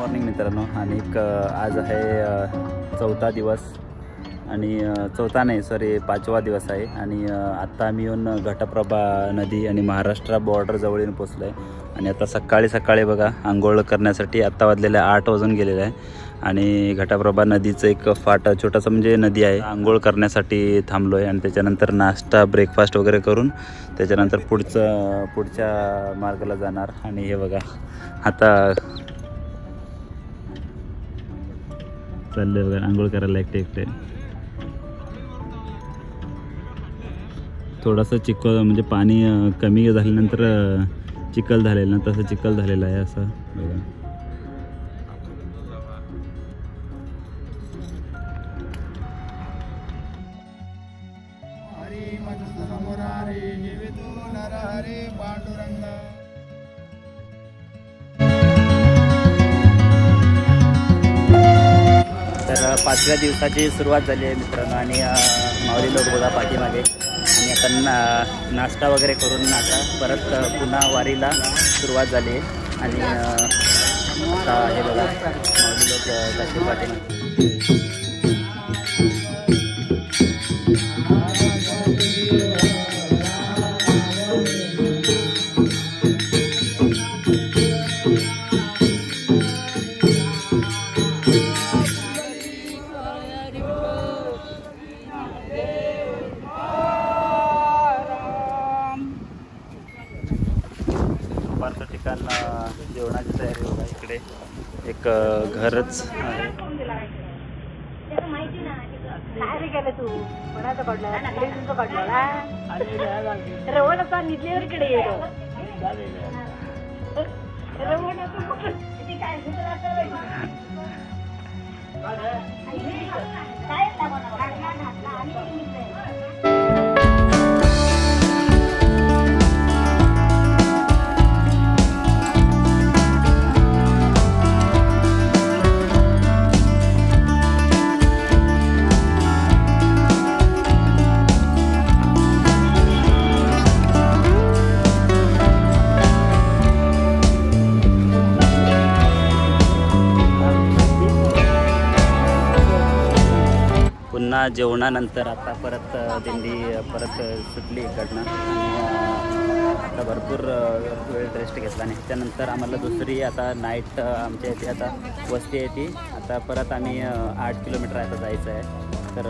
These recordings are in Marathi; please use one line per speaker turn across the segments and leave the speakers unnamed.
मॉर्निंग मित्रांनो. आणि आज आहे चौथा दिवस आणि चौथा नाही सॉरी 5वा दिवस आहे. आणि आत्ता आम्ही येऊन घटप्रभा नदी आणि महाराष्ट्र बॉर्डर जवळ येऊन पोचलो आहे. आणि आता सकाळी बघा आंघोळ करण्यासाठी आत्ता वाजलेले 8 वाजून गेलेले आहे. आणि घटप्रभा नदीचं एक फाट छोटासा म्हणजे नदी आहे, आंघोळ करण्यासाठी थांबलो आहे. आणि त्याच्यानंतर नाश्ता ब्रेकफास्ट वगैरे करून त्याच्यानंतर पुढच्या मार्गाला जाणार. आणि हे बघा आता चाललंय बघा आंघोळ करायला एकटे. थोडासा चिखल म्हणजे पाणी कमी झाल्यानंतर चिखल झालेलं ना, तसं चिखल झालेलं आहे असं बघा. तर 5व्या दिवसाची सुरुवात झाली आहे मित्रांनो. आणि माऊली लोक बघा पाठीमागे. आणि आता नाश्ता वगैरे करून आता परत पुन्हा वारीला सुरुवात झाली आहे. आणि आता हे बघा माऊली लोक जास्त पाठीमागे. दुपारचं ठिकाण जेवणाची तयारी बघा. इकडे एक घरच आहे. पुन्हा जेवणानंतर आता परत दिंडी परत सुटली इकडनं. आणि आता भरपूर वेळ रेस्ट घेतला. आणि त्यानंतर आम्हाला दुसरी आता नाईट आमच्या इथे आता वस्ती आहे ती. आता परत आम्ही 8 किलोमीटर आता जायचं आहे. तर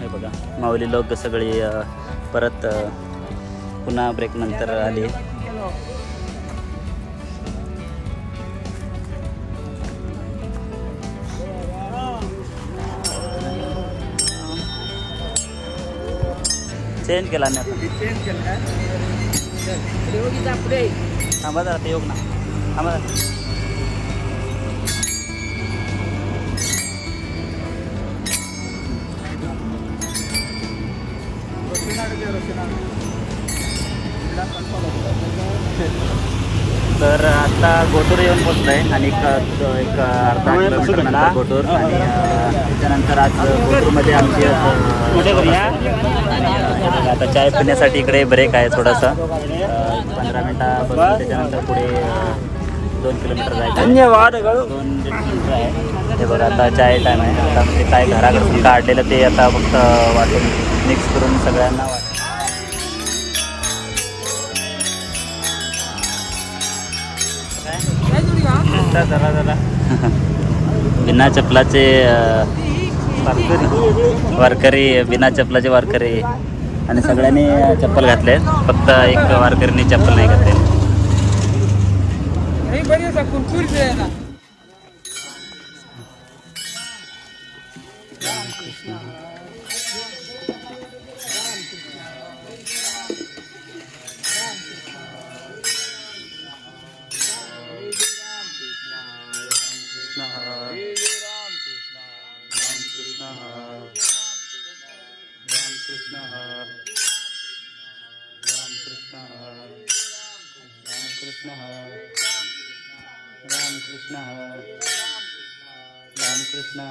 हे बघा माऊली लोक सगळी परत पुन्हा ब्रेकनंतर आली. चेंज केला मी आता. थांबा जरा ते योग ना थांबा. तर आता गोटूर येऊन पोचलो आहे. आणि एक अर्धा किलोमीटर नंतर गोटूर. आणि त्याच्यानंतर आज गोटूरमध्ये आमची आता चाय पिण्यासाठी इकडे ब्रेक आहे थोडासा 15 मिनटं बसून. त्याच्यानंतर पुढे 2 किलोमीटर जायचं. धन्यवाद. 2 किलोमीटर आहे. हे बघा आता चाय टाईम आहे. आता म्हणजे काय घराकडून काढलेलं ते आता फक्त वाटून मिक्स करून सगळ्यांना जरा बिना चपलाचे वारकरी बिना चपलाचे वारकरी. आणि सगळ्यांनी चप्पल घातले, फक्त एक वारकरीने चप्पल नाही घातले. Krishna Ram Krishna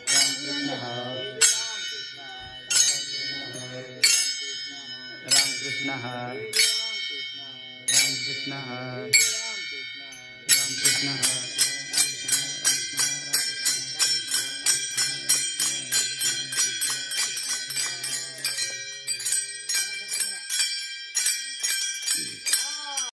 Ram Krishna Ram Krishna Ram Krishna Ram Krishna